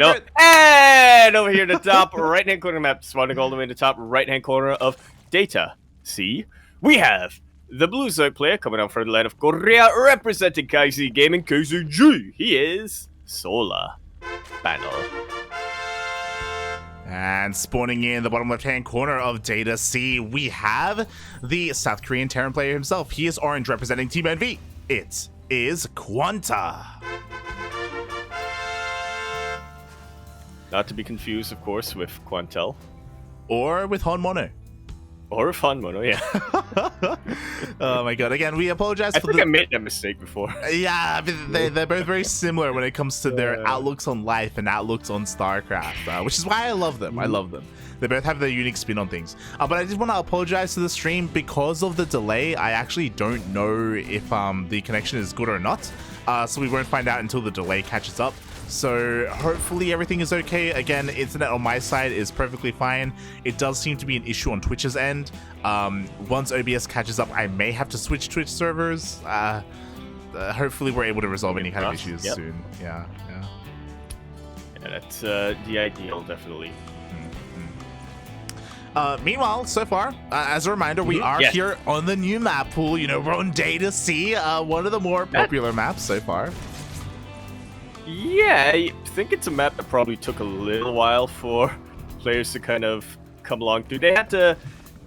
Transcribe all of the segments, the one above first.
No. And over here in the top right-hand corner map, spawning all the way in the top right-hand corner of Data C, we have the Blue Zerg player coming out from the land of Korea, representing KC Gaming KCG. He is Solar Panel. And spawning in the bottom left-hand corner of Data C, we have the South Korean Terran player himself. He is orange, representing Team NV. It is QuanTa. Not to be confused, of course, with Quantel. Or with Honmono. Or with Honmono, yeah. Oh my god, again, we apologize I think I made that mistake before. Yeah, they're both very similar when it comes to their outlooks on life and outlooks on StarCraft, which is why I love them. I love them. They both have their unique spin on things. But I did want to apologize to the stream because of the delay. I actually don't know if the connection is good or not. So we won't find out until the delay catches up. So hopefully everything is okay. Again, internet on my side is perfectly fine. It does seem to be an issue on Twitch's end. Once OBS catches up, I may have to switch Twitch servers. Hopefully we're able to resolve any kind of issues soon. Yeah, that's the ideal, definitely. Meanwhile, so far, as a reminder, we are here on the new map pool. You know, we're on Data C, one of the more popular maps so far. Yeah, I think it's a map that probably took a little while for players to kind of come along to. They had to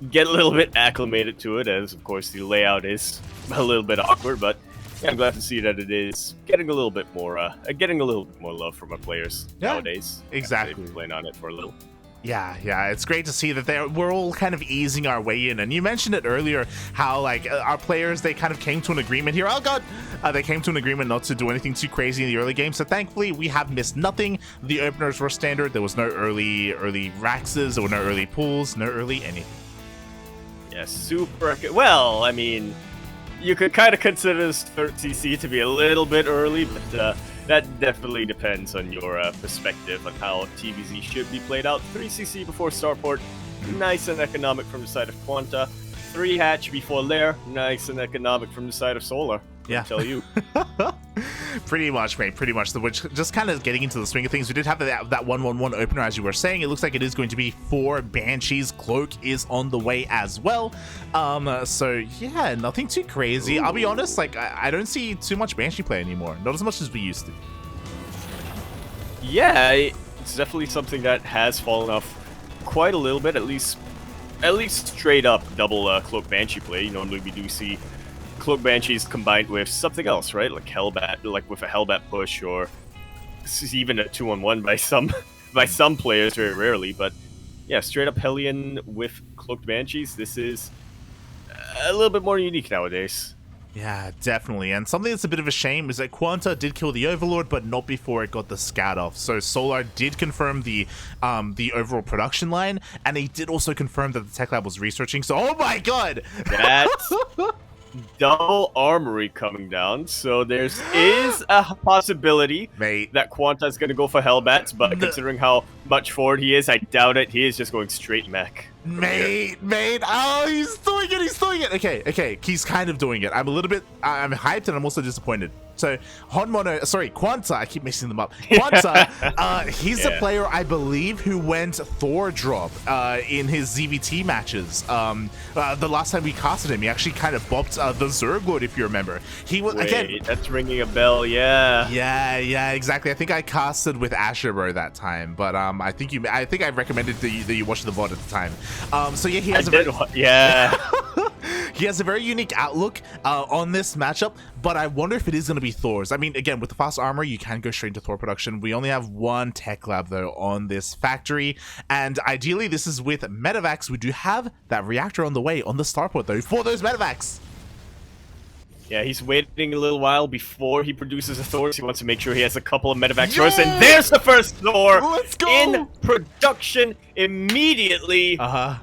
get a little bit acclimated to it, as of course the layout is a little bit awkward. But yeah, I'm glad to see that it is getting a little bit more love from our players nowadays. Exactly, they've been playing on it for a little. Yeah, it's great to see that we're all kind of easing our way in. And you mentioned it earlier, how like our players, they kind of came to an agreement here. Oh god, they came to an agreement not to do anything too crazy in the early game. So thankfully, we have missed nothing. The openers were standard. There was no early Raxes, there were no early pools, no early anything. Yeah, super. Well, I mean, you could kind of consider this 3cc to be a little bit early, but that definitely depends on your perspective on how TVZ should be played out. 3cc before starport, nice and economic from the side of QuanTa. 3 hatch before lair, nice and economic from the side of Solar. Yeah, I'll tell you. Pretty much, mate. Pretty much. Which just kind of getting into the swing of things. We did have that 1-1-1 opener, as you were saying. It looks like it is going to be 4 Banshees. Cloak is on the way as well. So yeah, nothing too crazy. I'll be honest. Like I don't see too much Banshee play anymore. Not as much as we used to. Yeah, it's definitely something that has fallen off quite a little bit. At least straight up double Cloak Banshee play. Normally we do see Cloak Banshees combined with something else, right? Like Hellbat, like with a Hellbat push, or even a 2-on-1 by some players, very rarely. But yeah, straight up Hellion with Cloaked Banshees. This is a little bit more unique nowadays. Yeah, definitely. And something that's a bit of a shame is that QuanTa did kill the Overlord, but not before it got the scout off. So Solar did confirm the overall production line, and he did also confirm that the tech lab was researching. So, oh my god! That's double armory coming down. So there is a possibility that QuanTa is going to go for Hellbats, but considering how much forward he is, I doubt it. He is just going straight mech. Mate, oh, he's doing it. Okay, he's kind of doing it. I'm hyped and I'm also disappointed. So QuanTa, I keep mixing them up. QuanTa, he's the player, I believe, who went Thor drop in his ZvT matches. The last time we casted him, he actually kind of bopped the Zerglord, if you remember. He was that's ringing a bell, yeah. Yeah, exactly. I think I casted with Asherbro that time, but I think I recommended that you watch the VOD at the time. So yeah, he has he has a very unique outlook on this matchup, but I wonder if it is going to be Thor's. I mean, again, with the fast armor, you can go straight into Thor production. We only have 1 tech lab, though, on this factory, and ideally, this is with Medivacs. We do have that reactor on the way on the starport, though, for those Medivacs. Yeah, he's waiting a little while before he produces a Thor. So he wants to make sure he has a couple of medevacs first. And there's the first Thor in production immediately.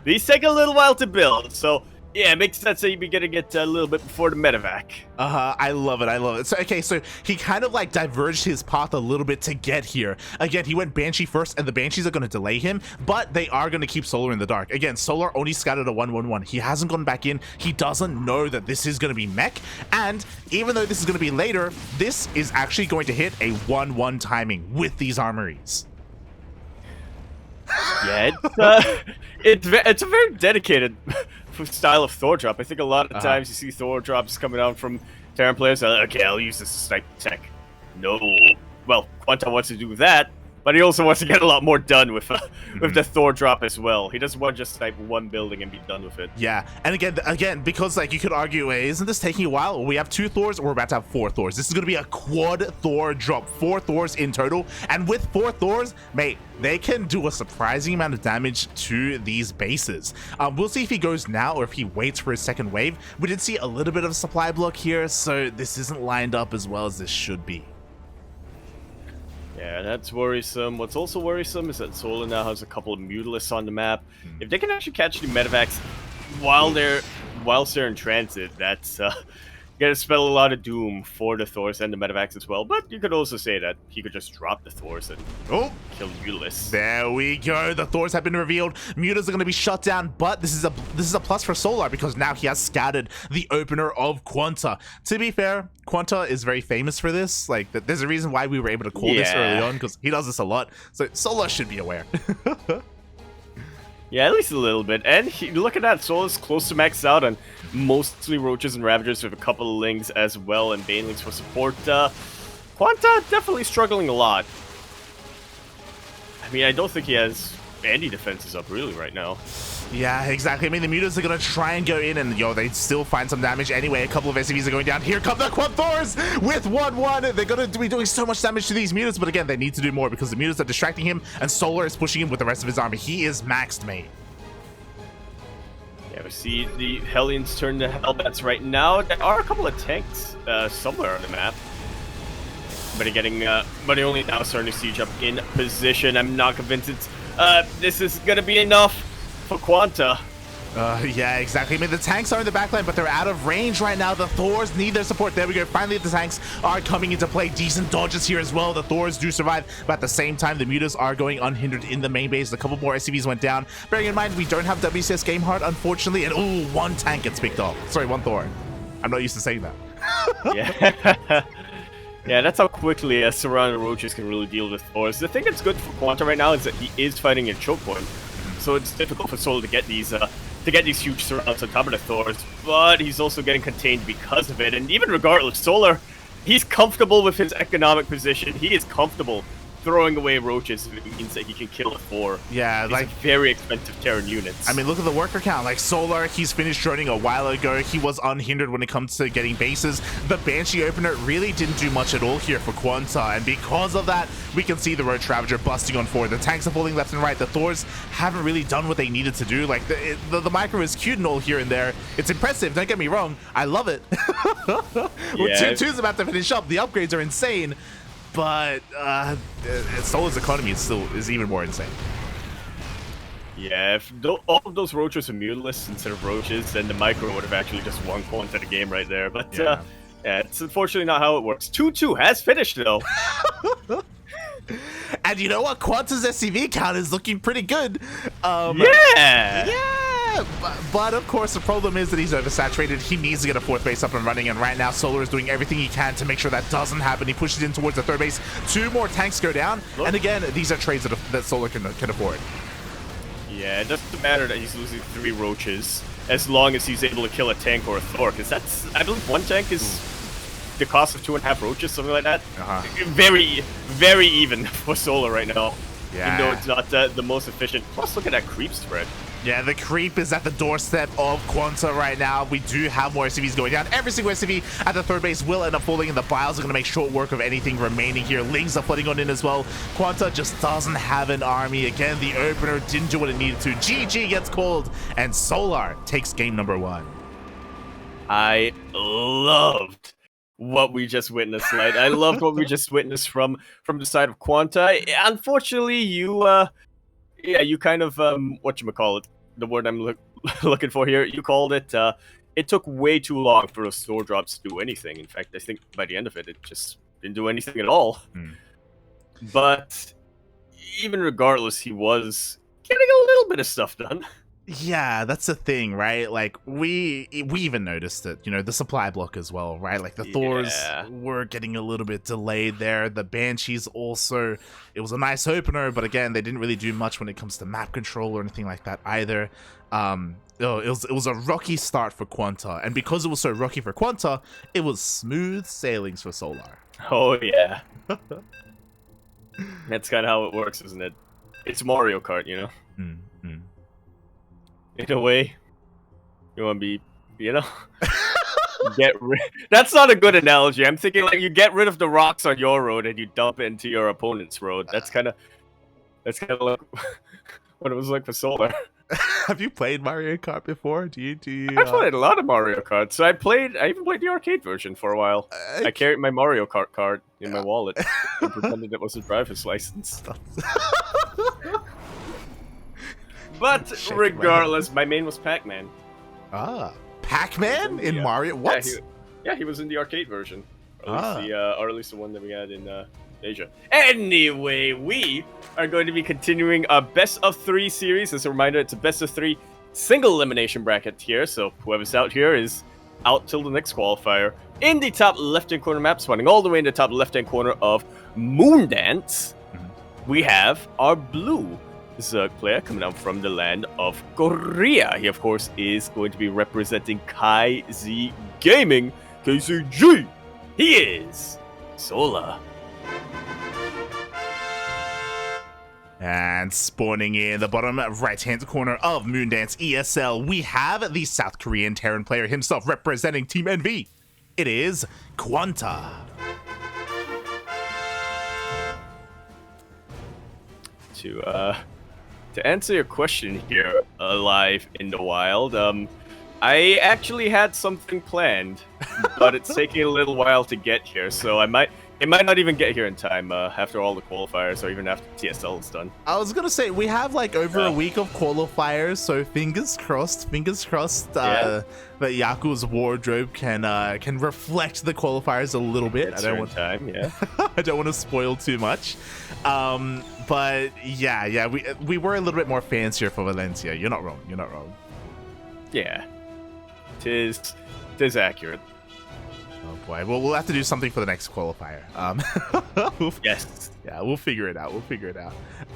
These take a little while to build. So yeah, it makes sense that you'd be getting it a little bit before the medevac. I love it. So, okay, so he kind of like diverged his path a little bit to get here. Again, he went Banshee first, and the Banshees are going to delay him, but they are going to keep Solar in the dark. Again, Solar only scouted a 1-1-1. He hasn't gone back in. He doesn't know that this is going to be mech, and even though this is going to be later, this is actually going to hit a 1-1 timing with these armories. Yeah, it's a very dedicated style of Thor drop. I think a lot of times you see Thor drops coming out from Terran players. Okay, I'll use this to snipe tech. No, well, QuanTa wants to do that, but he also wants to get a lot more done with the Thor drop as well. He doesn't want to just snipe one building and be done with it. Yeah, and again, because like you could argue, hey, isn't this taking a while? We have 2 Thors, or we're about to have 4 Thors. This is going to be a quad Thor drop, 4 Thors in total, and with 4 Thors, mate, they can do a surprising amount of damage to these bases. We'll see if he goes now or if he waits for his second wave. We did see a little bit of a supply block here, so this isn't lined up as well as this should be. Yeah, that's worrisome. What's also worrisome is that Solar now has a couple of Mutalisks on the map. If they can actually catch the Medivacs whilst they're in transit, that's gonna spell a lot of doom for the Thors and the Medivacs as well. But you could also say that he could just drop the Thors and kill Mutalisks. There we go. The Thors have been revealed. Mutas are going to be shut down, but this is a plus for Solar because now he has scattered the opener of QuanTa. To be fair, QuanTa is very famous for this. Like, there's a reason why we were able to call this early on because he does this a lot. So Solar should be aware. Yeah, at least a little bit. And look at that, Solar's close to maxed out on mostly Roaches and Ravagers with a couple of Lings as well, and Banelings for support. QuanTa definitely struggling a lot. I mean, I don't think he has any defenses up really right now. Yeah, exactly. I mean, the Mutas are going to try and go in and, they still find some damage anyway. A couple of SCVs are going down. Here come the Quad Thors with 1-1. They're going to be doing so much damage to these Mutas, but again, they need to do more because the Mutas are distracting him and Solar is pushing him with the rest of his army. He is maxed, mate. Yeah, we see the Hellions turn to Hellbats right now. There are a couple of tanks somewhere on the map. But only now starting to siege up in position. I'm not convinced this is going to be enough for QuanTa. Yeah, exactly. I mean, the tanks are in the backline, but they're out of range right now. The Thors need their support. There we go. Finally, the tanks are coming into play. Decent dodges here as well. The Thors do survive, but at the same time, the Mutas are going unhindered in the main base. A couple more SCVs went down. Bearing in mind, we don't have WCS Game Hard, unfortunately, and one tank gets picked off. Sorry, 1 Thor. I'm not used to saying that. Yeah. Yeah, that's how quickly surrounded Roaches can really deal with Thors. The thing that's good for QuanTa right now is that he is fighting a choke point, so it's difficult for Solar to get these huge surrounds on top of the Thors, but he's also getting contained because of it. And even regardless, Solar, he's comfortable with his economic position. He is comfortable throwing away Roaches if it means that he can kill a Thor. Yeah, these like very expensive Terran units. I mean, look at the worker count. Like Solar, he's finished droning a while ago. He was unhindered when it comes to getting bases. The Banshee opener really didn't do much at all here for QuanTa, and because of that, we can see the Roach Ravager busting on forward. The tanks are falling left and right. The Thors haven't really done what they needed to do. Like the micro is cute and all here and there. It's impressive. Don't get me wrong. I love it. Yeah. 2-2's about to finish up. The upgrades are insane. But Solar's economy is even more insane. Yeah, if all of those Roaches are Mutalisks instead of Roaches, then the micro would have actually just won QuanTa the game right there. But yeah, it's unfortunately not how it works. 2-2 has finished though. And you know what? QuanTa's SCV count is looking pretty good. Yeah. But of course, the problem is that he's oversaturated. He needs to get a 4th base up and running, and right now Solar is doing everything he can to make sure that doesn't happen. He pushes in towards the 3rd base. 2 more tanks go down, and again, these are trades that Solar can afford. Yeah, it doesn't matter that he's losing 3 Roaches as long as he's able to kill a tank or a Thor, because that's, I believe, 1 tank is the cost of 2.5 Roaches, something like that. Very, very even for Solar right now. Yeah. Even though it's not the most efficient. Plus, look at that creep spread. Yeah, the creep is at the doorstep of QuanTa right now. We do have more SCVs going down. Every single SCV at the 3rd base will end up falling, and the Biles are going to make short work of anything remaining here. Lings are flooding on in as well. QuanTa just doesn't have an army. Again, the opener didn't do what it needed to. GG gets called, and Solar takes game number 1. I loved what we just witnessed, Light. I loved what we just witnessed from the side of QuanTa. Unfortunately, you kind of whatchamacallit, the word I'm looking for here, you called it. It took way too long for those Thor drops to do anything. In fact, I think by the end of it, it just didn't do anything at all. But even regardless, he was getting a little bit of stuff done. Yeah, that's the thing, right? Like we even noticed it, the supply block as well, right? Like the Thors Yeah. were getting a little bit delayed there. The Banshees also, it was a nice opener, but again, they didn't really do much when it comes to map control or anything like that either. It was a rocky start for QuanTa, and because it was so rocky for QuanTa, it was smooth sailings for Solar. Oh yeah. That's kind of how it works, isn't it? It's Mario Kart, Mm-hmm. In a way. You want to be, get rid. That's not a good analogy. I'm thinking like you get rid of the rocks on your road and you dump it into your opponent's road. That's kind of like what it was like for Solar. Have you played Mario Kart before? Do you? I played a lot of Mario Kart. So I even played the arcade version for a while. I carried my Mario Kart card in my wallet and pretended it was a driver's license. But regardless, my main was Pac-Man. Ah, Pac-Man in Mario? What? Yeah, he was in the arcade version. Or at least the one that we had in Asia. Anyway, we are going to be continuing our best of 3 series. As a reminder, it's a best of 3 single elimination bracket here. So whoever's out here is out till the next qualifier. In the top left-hand corner map, spawning all the way in the top left-hand corner of Moondance, we have our blue Zerg player coming out from the land of Korea. He, of course, is going to be representing KaiZ Gaming, KCG. He is Solar. And spawning in the bottom right-hand corner of Moondance ESL, we have the South Korean Terran player himself representing Team NV. It is QuanTa. To answer your question here, live in the wild, I actually had something planned, but it's taking a little while to get here, so it might not even get here in time after all the qualifiers or even after TSL is done. I was gonna say we have like over a week of qualifiers, so fingers crossed that Yaku's wardrobe can reflect the qualifiers a little bit. I don't want time, yeah. I don't want to spoil too much, but yeah, we were a little bit more fancier for Valencia. You're not wrong. Yeah, tis accurate. Oh boy, well, we'll have to do something for the next qualifier. Yes. Yeah, we'll figure it out.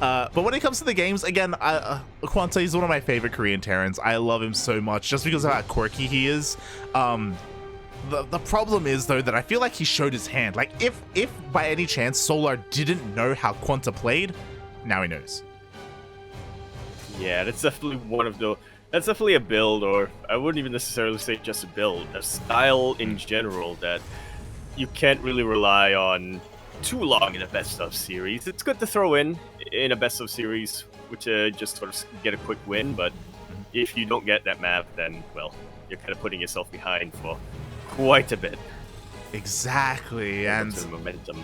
But when it comes to the games, again, QuanTa is one of my favorite Korean Terrans. I love him so much just because of how quirky he is. The problem is, though, that I feel like he showed his hand. Like, if by any chance Solar didn't know how QuanTa played, now he knows. Yeah, that's definitely that's definitely a build, or I wouldn't even necessarily say just a build, a style in general that you can't really rely on too long in a best of series. It's good to throw in a best of series, which just sort of get a quick win, but if you don't get that map, then, well, you're kind of putting yourself behind for quite a bit. Exactly, and momentum.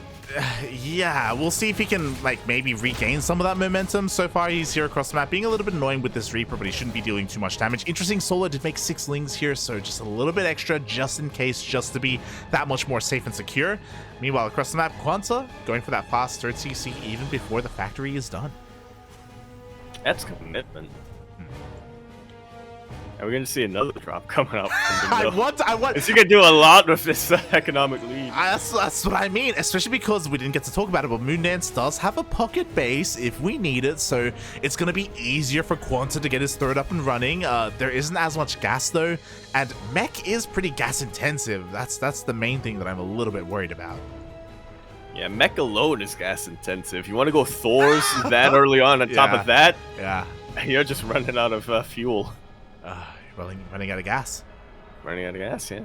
Yeah, we'll see if he can maybe regain some of that momentum. So far, he's here across the map, being a little bit annoying with this Reaper, but he shouldn't be dealing too much damage. Interesting, Solar did make 6 lings here, so just a little bit extra, just in case, just to be that much more safe and secure. Meanwhile, across the map, QuanTa going for that fast third CC even before the factory is done. That's commitment. Are we going to see another drop coming up? I want. Is he going to do a lot with this economic lead? That's what I mean, especially because we didn't get to talk about it, but Moondance does have a pocket base if we need it, so it's going to be easier for QuanTa to get his third up and running. There isn't as much gas, though, and mech is pretty gas intensive. That's the main thing that I'm a little bit worried about. Yeah, mech alone is gas intensive. You want to go Thors that early on top of that? Yeah. You're just running out of fuel. Running out of gas. Running out of gas, yeah.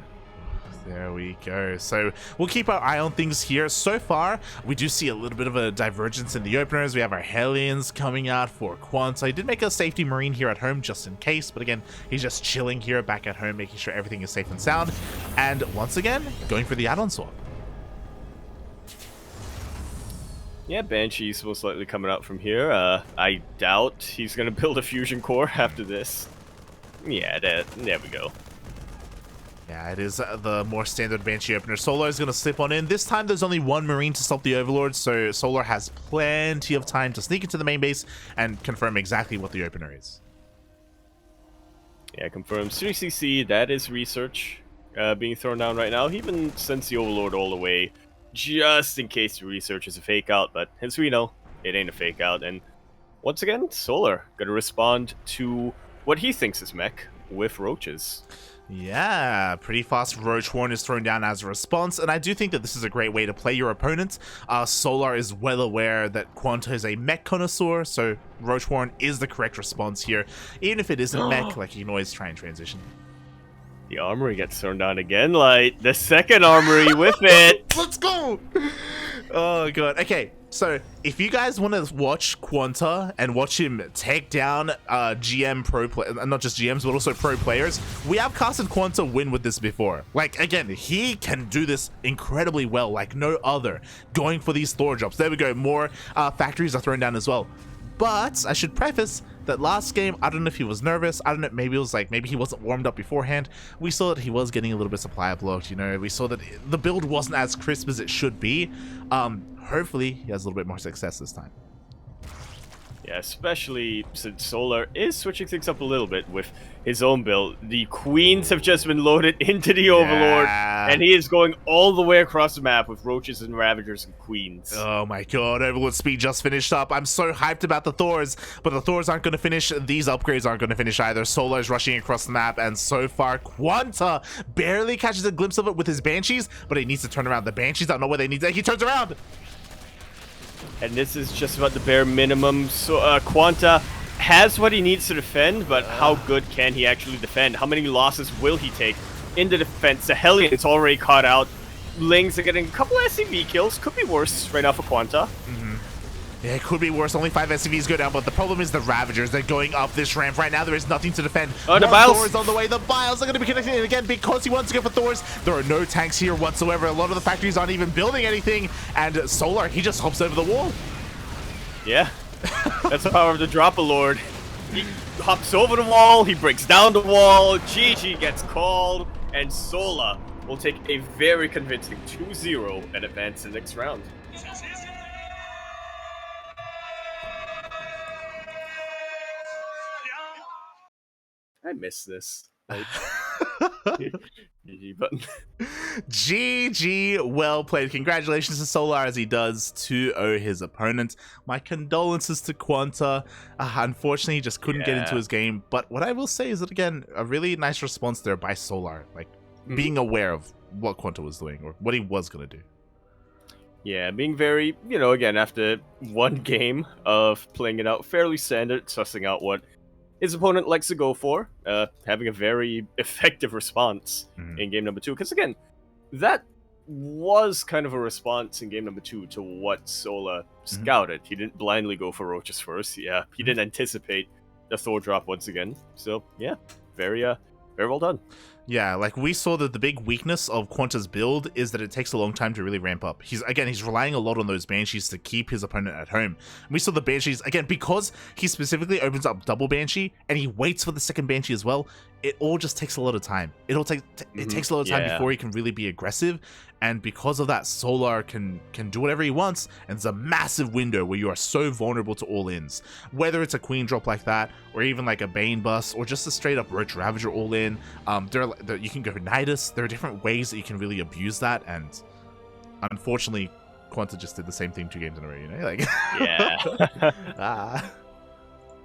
There we go. So we'll keep our eye on things here. So far, we do see a little bit of a divergence in the openers. We have our Hellions coming out for QuanTa. He did make a safety Marine here at home just in case, but again, he's just chilling here back at home, making sure everything is safe and sound. And once again, going for the add-on swap. Yeah, Banshee's most likely coming out from here. I doubt he's going to build a fusion core after this. Yeah, there we go. Yeah, it is the more standard Banshee opener. Solar is going to slip on in. This time, there's only one Marine to stop the Overlord, so Solar has plenty of time to sneak into the main base and confirm exactly what the opener is. Yeah, confirmed. 3CC, that is research being thrown down right now. He even sends the Overlord all the way, just in case the research is a fake out. But as we know, it ain't a fake out. And once again, Solar gonna respond to what he thinks is mech with roaches. Yeah, pretty fast Roach Horn is thrown down as a response, and I do think that this is a great way to play your opponent. Solar is well aware that QuanTa is a mech connoisseur, so Roach Horn is the correct response here. Even if it isn't mech, like, you can always try and transition. The armory gets thrown down again, like the second armory with it. Let's go! Oh god. Okay, so if you guys want to watch QuanTa and watch him take down GM pro players, not just GMs but also pro players, we have casted QuanTa win with this before. Like, again, he can do this incredibly well, like no other, going for these Thor drops. There we go, more factories are thrown down as well. But I should preface that last game, I don't know if he was nervous. I don't know, maybe it was like, maybe he wasn't warmed up beforehand. We saw that he was getting a little bit supply blocked, you know. We saw that the build wasn't as crisp as it should be. Hopefully, he has a little bit more success this time. Yeah, especially since Solar is switching things up a little bit with his own build. The Queens have just been loaded into the Overlord, and he is going all the way across the map with Roaches and Ravagers and Queens. Oh my god, Overlord speed just finished up. I'm so hyped about the Thors, but the Thors aren't going to finish. These upgrades aren't going to finish either. Solar is rushing across the map, and so far, QuanTa barely catches a glimpse of it with his Banshees, but he needs to turn around. The Banshees don't know where they need to. He turns around! And this is just about the bare minimum. So QuanTa has what he needs to defend, but how good can he actually defend? How many losses will he take in the defense? The Hellions already caught out. Lings are getting a couple SCV kills. Could be worse right now for QuanTa. Yeah, it could be worse. Only 5 SCVs go down, but the problem is the Ravagers. They're going up this ramp. Right now, there is nothing to defend. Oh, the Biles! Thor is on the way. The Biles are going to be connecting again because he wants to go for Thors. There are no tanks here whatsoever. A lot of the factories aren't even building anything. And Solar, he just hops over the wall. Yeah, that's the power of the Drop-A-Lord. He hops over the wall, he breaks down the wall, GG gets called, and Solar will take a very convincing 2-0 and advance to the next round. I miss this. GG button. GG, well played. Congratulations to Solar as he does 2-0 his opponent. My condolences to QuanTa. Unfortunately, he just couldn't get into his game. But what I will say is that, again, a really nice response there by Solar. Like, being aware of what QuanTa was doing or what he was going to do. Yeah, being very, you know, again, after one game of playing it out fairly standard, sussing out what his opponent likes to go for, having a very effective response in game number 2. Because again, that was kind of a response in game number 2 to what Solar scouted. He didn't blindly go for Roaches first. Yeah, he didn't anticipate the Thor drop once again. So yeah, very well done. Yeah, like we saw that the big weakness of QuanTa's build is that it takes a long time to really ramp up. He's relying a lot on those Banshees to keep his opponent at home. We saw the Banshees, again, because he specifically opens up double Banshee and he waits for the second Banshee as well, it all just takes a lot of time. It takes a lot of time before he can really be aggressive, and because of that, Solar can do whatever he wants, and it's a massive window where you are so vulnerable to all-ins. Whether it's a Queen drop like that, or even like a Bane bust, or just a straight-up Roach Ravager all-in, you can go Nidus. There are different ways that you can really abuse that, and unfortunately, QuanTa just did the same thing 2 games in a row, you know? Like, yeah.